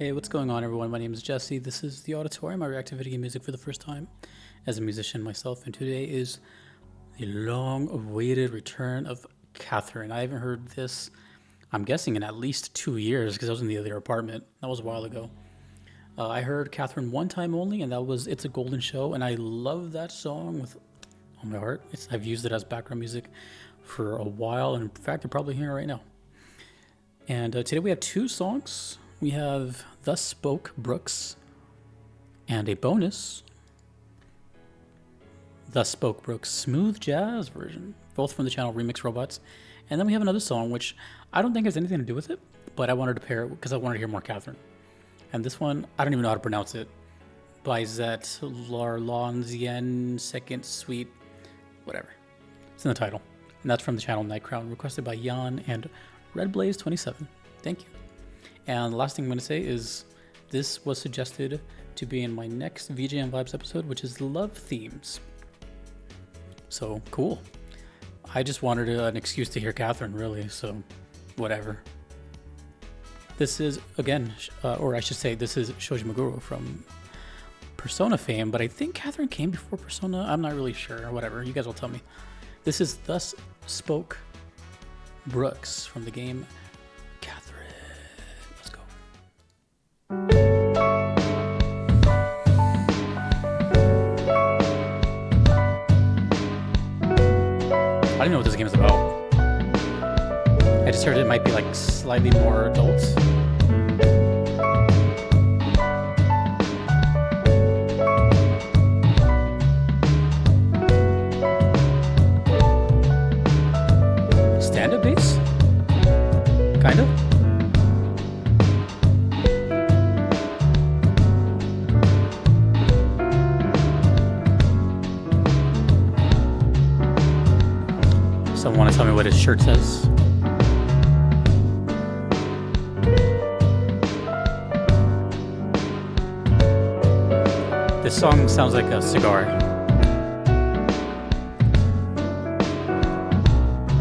Hey, what's going on, everyone? My name is Jesse. This is The Auditorium. I react to video game music for the first time as a musician myself, and today is the long-awaited return of Catherine. I haven't heard this, I'm guessing, in at least 2 years because I was in the other apartment. That was a while ago. I heard Catherine one time only, and that was It's a Golden Show, and I love that song with all my heart. I've used it as background music for a while, and in fact, you're probably hearing it right now. And today we have two songs. We have Thus Spoke Brooks and a bonus, Thus Spoke Brooks smooth jazz version, both from the channel Remix Robots. And then we have another song which I don't think has anything to do with it, but I wanted to pair it because I wanted to hear more Catherine. And this one, I don't even know how to pronounce it. Bizet Larlonzien Second Suite, whatever. It's in the title. And that's from the channel Night Crown, requested by Jan and RedBlaze27. Thank you. And the last thing I'm going to say is this was suggested to be in my next VGM Vibes episode, which is love themes. So, cool. I just wanted an excuse to hear Catherine, really, so whatever. This is, again, or I should say, this is Shoji Meguro from Persona fame, but I think Catherine came before Persona. I'm not really sure. Whatever. You guys will tell me. This is Thus Spoke Brooks from the game Catherine. Let's go. I don't know what this game is about. I just heard it might be like slightly more adult. Stand-up bass? Kind of? Someone want to tell me what his shirt says? This song sounds like a cigar.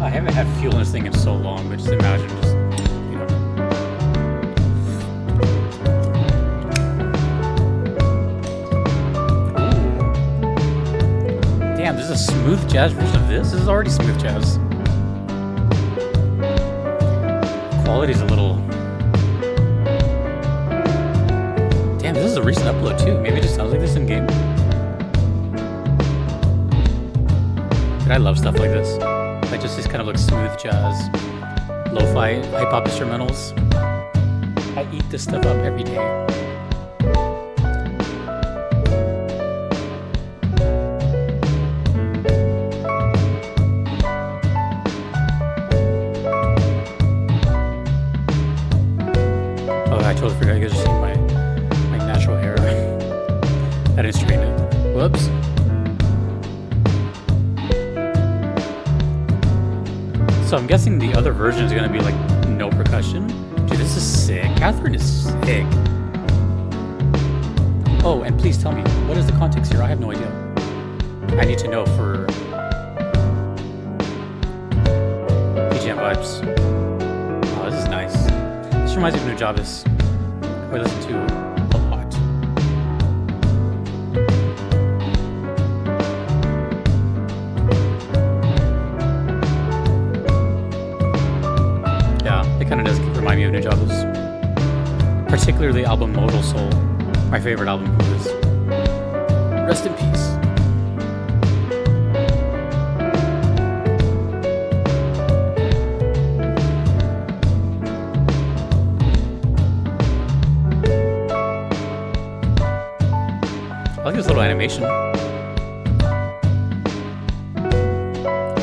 I haven't had fuel in this thing in so long, but just imagine Ooh. Damn, this is a smooth jazz version of this? This is already smooth jazz. Quality's a little... Damn, this is a recent upload too. Maybe it just sounds like this in game. Dude, I love stuff like this. Like just kind of like smooth jazz, lo-fi, hip-hop instrumentals. I eat this stuff up every day. Oh, I totally forgot you guys are seeing my natural hair. I didn't straighten it. Whoops. So I'm guessing the other version is going to be like no percussion. Dude, this is sick. Catherine is sick. Oh, and please tell me, what is the context here? I have no idea. I need to know for VGM Vibes. Oh, this is nice. This reminds me of Nujabes, who I listen to a lot. It kind of does remind me of Nujabes. Particularly the album Modal Soul. My favorite album from this. Rest in peace. I like this little animation.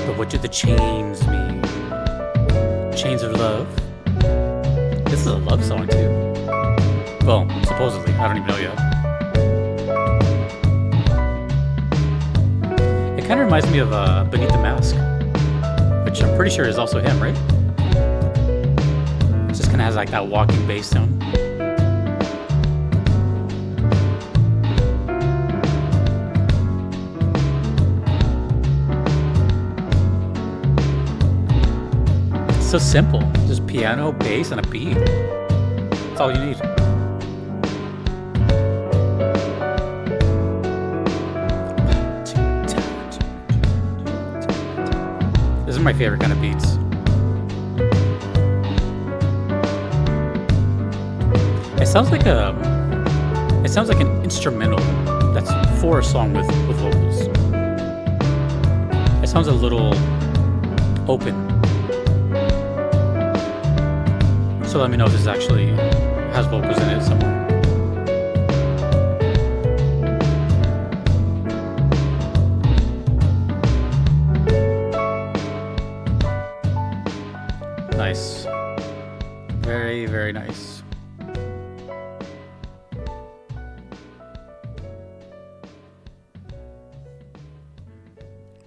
But what do the chains mean? Chains of Love. This is a love song too. Well, supposedly. I don't even know yet. It kind of reminds me of Beneath the Mask, which I'm pretty sure is also him, right? It just kind of has like that walking bass sound. So simple, just piano, bass, and a beat. That's all you need. are my favorite kind of beats. It sounds like an instrumental that's for a song with vocals. It sounds a little open. So let me know if this actually has vocals in it somewhere. Nice. Very, very nice.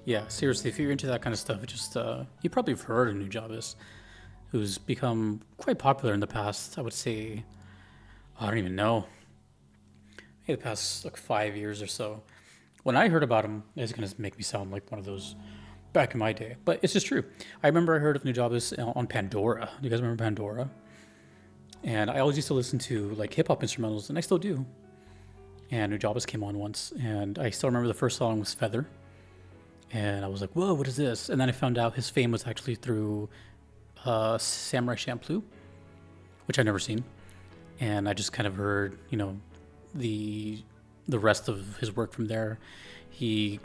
Yeah, seriously, if you're into that kind of stuff, it just you probably have heard of Nujabes, who's become quite popular in the past. I would say, I don't even know, maybe the past like 5 years or so. When I heard about him, it's gonna make me sound like one of those back in my day, but it's just true. I remember I heard of Nujabes on Pandora. Do you guys remember Pandora? And I always used to listen to like hip hop instrumentals, and I still do. And Nujabes came on once, and I still remember the first song was Feather. And I was like, whoa, what is this? And then I found out his fame was actually through Samurai Champloo, which I'd never seen. And I just kind of heard, you know, the rest of his work from there. He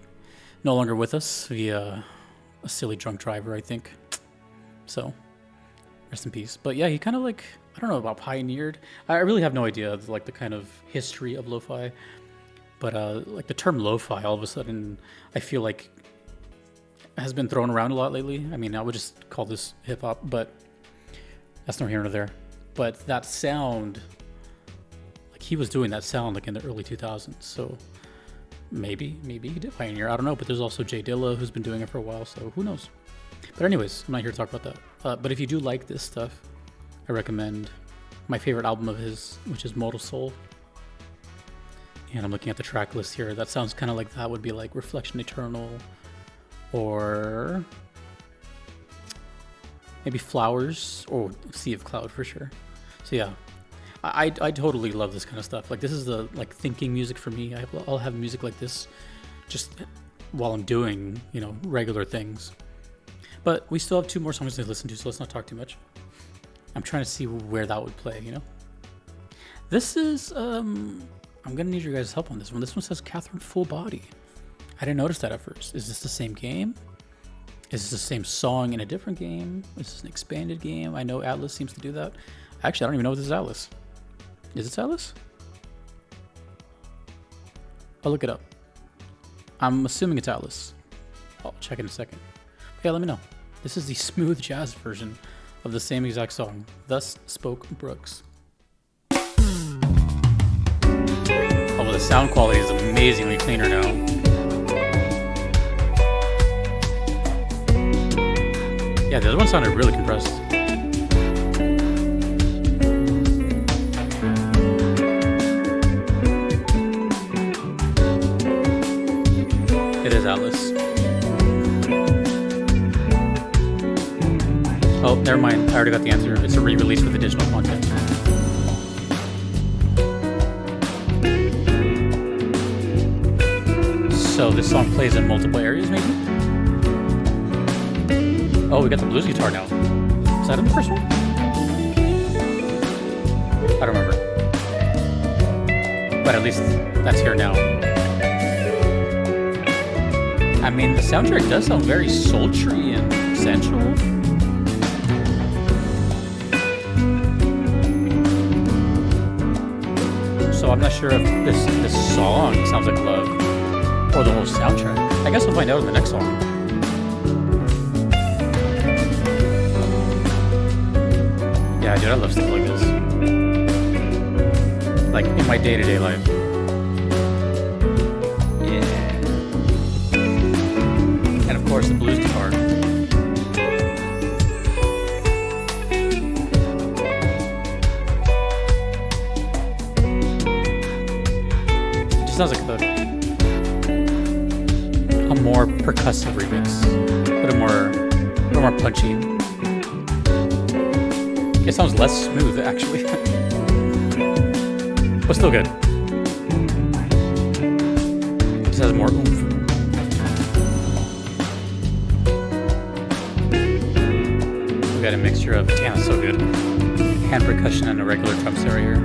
no longer with us via a silly drunk driver, I think. So, rest in peace. But yeah, he kind of like, I don't know about pioneered. I really have no idea like the kind of history of lo-fi. But like the term lo-fi, all of a sudden, I feel like has been thrown around a lot lately. I mean, I would just call this hip hop, but that's nor here nor there. But that sound, like he was doing that sound like in the early 2000s. So maybe he did pioneer. I don't know. But there's also Jay Dilla who's been doing it for a while. So who knows? But anyways, I'm not here to talk about that. But if you do like this stuff, I recommend my favorite album of his, which is Modal Soul. And I'm looking at the track list here. That sounds kind of like that would be like Reflection Eternal, or maybe Flowers, or Sea of Cloud for sure. So yeah, I totally love this kind of stuff. Like this is the like thinking music for me. I'll have music like this just while I'm doing, you know, regular things. But we still have 2 more songs to listen to, so let's not talk too much. I'm trying to see where that would play, you know. This is I'm gonna need your guys' help on this one. This one says Catherine Full Body. I didn't notice that at first. Is this the same game? Is this the same song in a different game? Is this an expanded game? I know Atlas seems to do that. Actually, I don't even know if this is Atlas. Is this Atlas? I'll look it up. I'm assuming it's Atlas. I'll check in a second. Yeah, let me know. This is the smooth jazz version of the same exact song. Thus Spoke Brooks. Oh, well, the sound quality is amazingly cleaner now. Yeah, the other one sounded really compressed. It is Atlas. Oh, never mind. I already got the answer. It's a re-release with additional content. So this song plays in multiple areas, maybe? Oh, we got the blues guitar now. Is that in the first one? I don't remember. But at least that's here now. I mean, the soundtrack does sound very sultry and sensual. So I'm not sure if this song sounds like love or the whole soundtrack. I guess we'll find out in the next song. Yeah, dude, I love stuff like this. Like, in my day-to-day life. Yeah. And of course, the blues guitar. It just sounds like a more percussive remix. A little more punchy. It sounds less smooth, actually. But still good. It just has more oomph. got a mixture of, damn, that's so good, hand percussion and a regular drum set right here.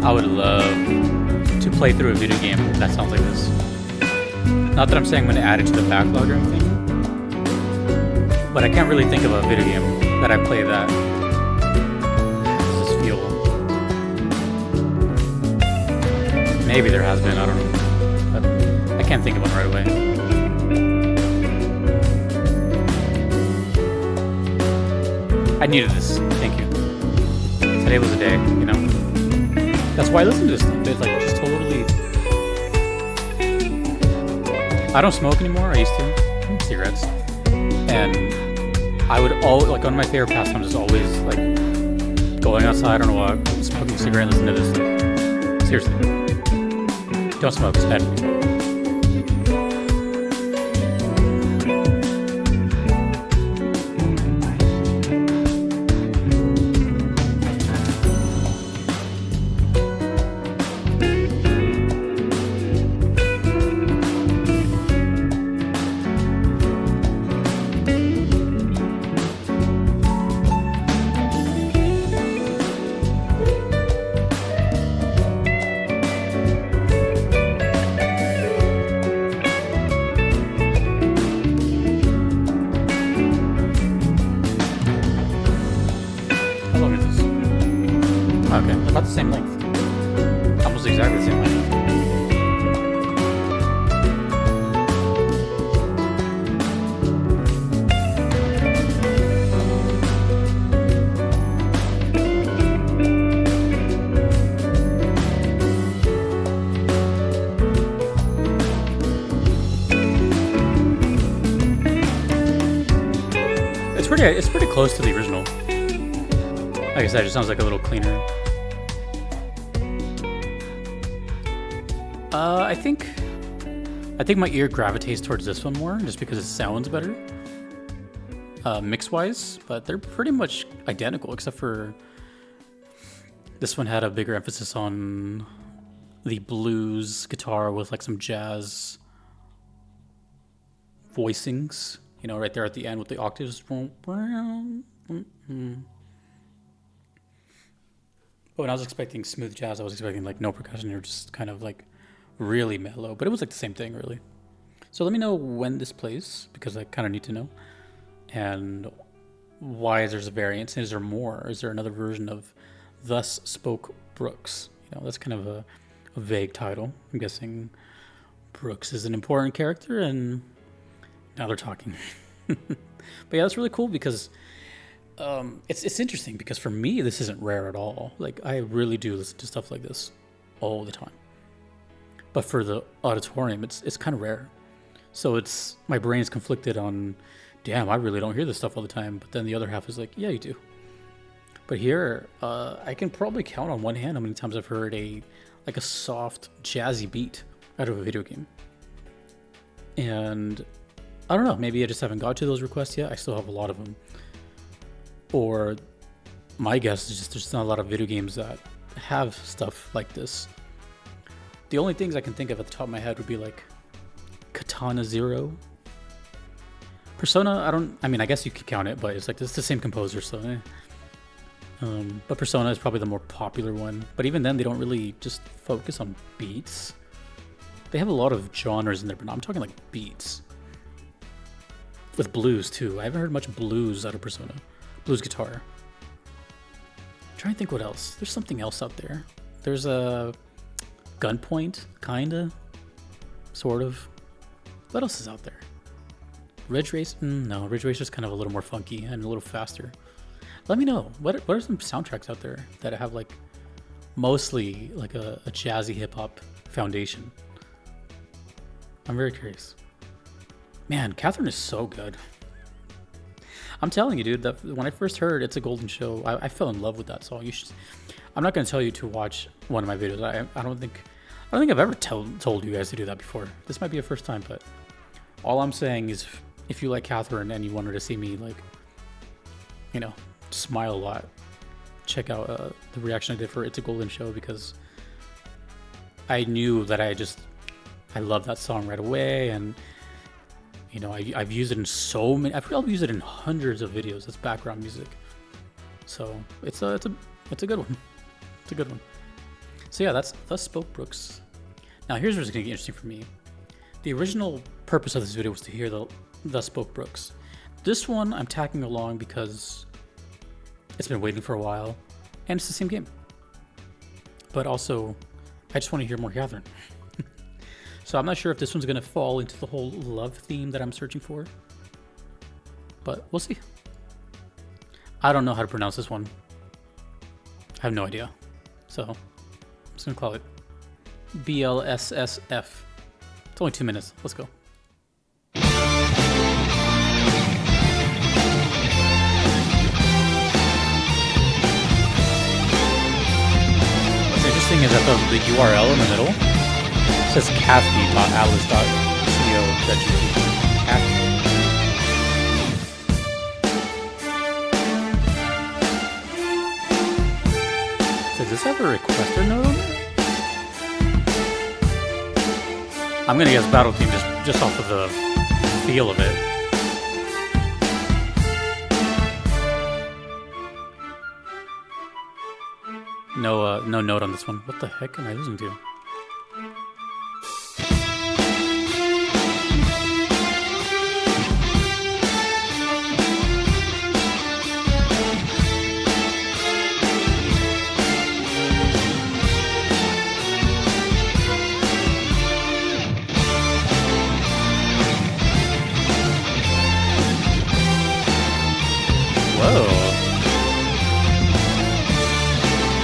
I would love to play through a video game that sounds like this. Not that I'm saying I'm going to add it to the backlog or anything, but I can't really think of a video game that I play that has this feel. Maybe there has been, I don't know, but I can't think of one right away. I needed this, thank you. Today was a day, you know? That's why I listen to this stuff. It's like just totally. I don't smoke anymore. I used to. Cigarettes. And I would always, like, one of my favorite pastimes is always like going outside on a walk, smoking a cigarette, and listening to this. Seriously. Don't smoke, it's bad. Okay, about the same length. Almost exactly the same length. It's pretty close to the original. Like I said, it just sounds like a little cleaner. I think my ear gravitates towards this one more, just because it sounds better, mix-wise. But they're pretty much identical, except for this one had a bigger emphasis on the blues guitar with like some jazz voicings. You know, right there at the end with the octaves. But when I was expecting smooth jazz, I was expecting like no percussion or just kind of like really mellow. But it was like the same thing, really. So let me know when this plays, because I kind of need to know. And why is there a variance? Is there more? Is there another version of Thus Spoke Brooks? You know, that's kind of a vague title. I'm guessing Brooks is an important character, and now they're talking. But yeah, that's really cool because it's interesting, because for me this isn't rare at all. Like, I really do listen to stuff like this all the time, but for the auditorium it's kind of rare. So it's, my brain is conflicted on, damn, I really don't hear this stuff all the time, but then the other half is like, yeah, you do. But here I can probably count on one hand how many times I've heard a soft jazzy beat out of a video game. And I don't know, maybe I just haven't got to those requests yet. I still have a lot of them. Or my guess is just there's not a lot of video games that have stuff like this. The only things I can think of at the top of my head would be like Katana Zero. Persona, I guess you could count it, but it's like, it's the same composer, so but Persona is probably the more popular one. But even then, they don't really just focus on beats. They have a lot of genres in there, but I'm talking like beats. With blues too. I haven't heard much blues out of Persona. Blues guitar. I'm trying to think what else. There's something else out there. There's a Gunpoint, kinda, sort of. What else is out there? Ridge Race? No, Ridge Racer's kind of a little more funky and a little faster. Let me know. What are some soundtracks out there that have like mostly like a jazzy hip hop foundation? I'm very curious. Man, Catherine is so good. I'm telling you, dude, that when I first heard It's a Golden Show, I fell in love with that song. You should. I'm not going to tell you to watch one of my videos. I don't think I've ever told you guys to do that before. This might be a first time, but all I'm saying is, if you like Catherine and you wanted to see me like, you know, smile a lot, check out the reaction I did for It's a Golden Show, because I knew that I love that song right away, and you know, I've used it in so many. I've probably used it in hundreds of videos as background music. So it's a good one. It's a good one. So yeah, that's Thus Spoke Brooks. Now here's what's gonna get interesting for me. The original purpose of this video was to hear the Thus Spoke Brooks. This one I'm tacking along because it's been waiting for a while, and it's the same game. But also, I just want to hear more Catherine. So I'm not sure if this one's going to fall into the whole love theme that I'm searching for. But we'll see. I don't know how to pronounce this one. I have no idea. So I'm just going to call it BLSSF. It's only 2 minutes. Let's go. What's interesting is that the URL in the middle says Kathy.atlas.co.uk. Kathy. Does this have a requester node on it? I'm gonna guess Battle Team just off of the feel of it. No note on this one. What the heck am I listening to? Whoa.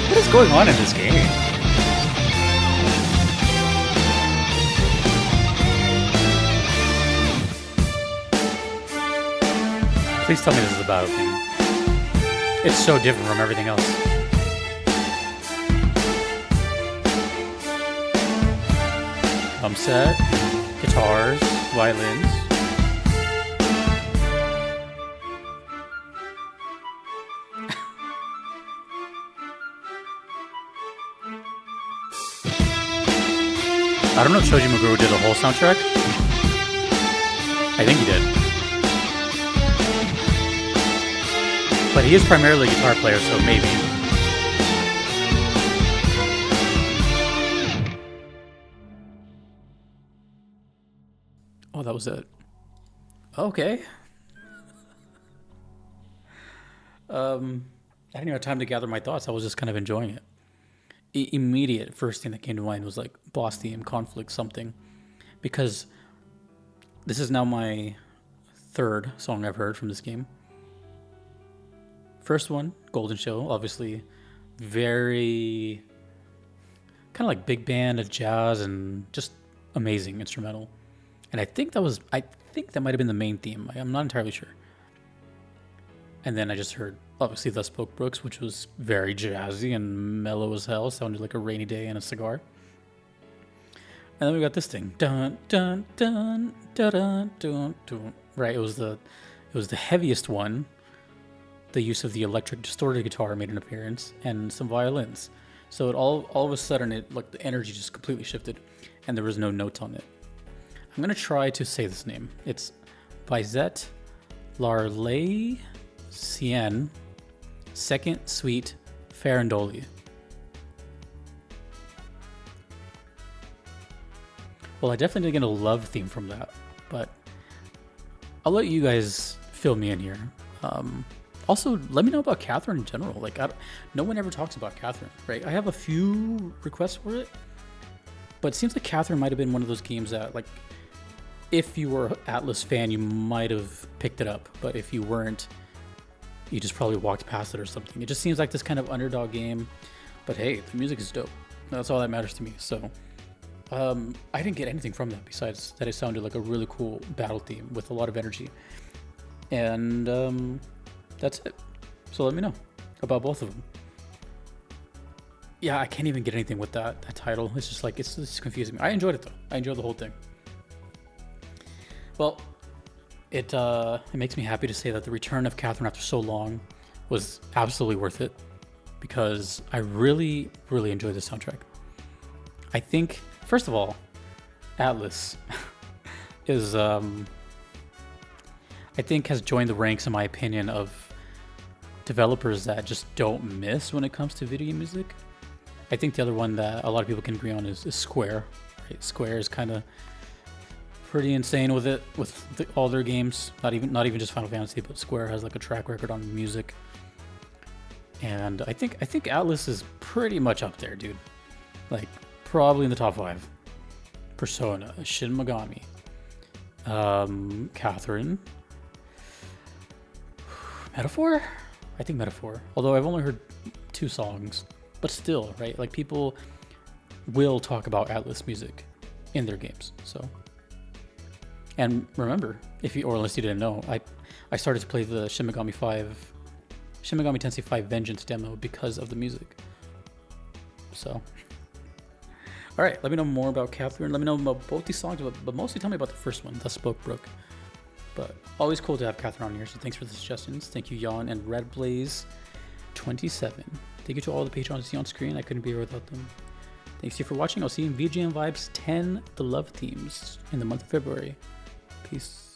What is going on in this game? Please tell me this is a battle theme. It's so different from everything else. Drum set, guitars, violins. I don't know if Shoji Meguro did the whole soundtrack. I think he did. But he is primarily a guitar player, so maybe. Oh, that was it. Okay. I didn't even have time to gather my thoughts. I was just kind of enjoying it. Immediate first thing that came to mind was like boss theme, conflict, something, because this is now my third song I've heard from this game. First one, Golden Show, obviously very kind of like big band, jazz, and just amazing instrumental. And I think that might have been the main theme. I'm not entirely sure. And then I just heard, obviously, Thus Spoke Brooks, which was very jazzy and mellow as hell. Sounded like a rainy day and a cigar. And then we got this thing. Dun, dun, dun, dun, dun, dun, dun. Right, it was the heaviest one. The use of the electric distorted guitar made an appearance, and some violins. So it all of a sudden, the energy just completely shifted, and there was no notes on it. I'm going to try to say this name. It's Bizet Larley Cien, Second Suite Farandole. Well, I definitely didn't get a love theme from that, but I'll let you guys fill me in here. Also, let me know about Catherine in general. Like, no one ever talks about Catherine, right? I have a few requests for it, but it seems like Catherine might have been one of those games that, like, if you were an Atlas fan, you might have picked it up, but if you weren't, you just probably walked past it or something. It just seems like this kind of underdog game, but hey, the music is dope. That's all that matters to me. So I didn't get anything from that besides that it sounded like a really cool battle theme with a lot of energy. And that's it. So let me know about both of them. Yeah, I can't even get anything with that title. It's just like, it's confusing me. I enjoyed it though. I enjoyed the whole thing. Well, it makes me happy to say that the return of Catherine after so long was absolutely worth it because I really, really enjoyed the soundtrack. I think, first of all, Atlas is, I think, has joined the ranks, in my opinion, of developers that just don't miss when it comes to video game music. I think the other one that a lot of people can agree on is Square. Right? Square is kind of pretty insane with it, with all their games. Not even just Final Fantasy, but Square has like a track record on music. And I think Atlas is pretty much up there, dude. Like probably in the top 5. Persona, Shin Megami, Catherine, Metaphor. I think Metaphor. Although I've only heard 2 songs, but still, right? Like people will talk about Atlas music in their games. So, and remember, or unless you didn't know, I started to play the Shin Megami Tensei 5 Vengeance demo because of the music. So, all right, let me know more about Catherine. Let me know about both these songs, but mostly tell me about the first one, The Spoke Brook. But always cool to have Catherine on here, so thanks for the suggestions. Thank you, Jan and RedBlaze27. Thank you to all the patrons you see on screen. I couldn't be here without them. Thanks to you for watching. I'll see you in VGM Vibes 10 The Love Themes in the month of February. Peace.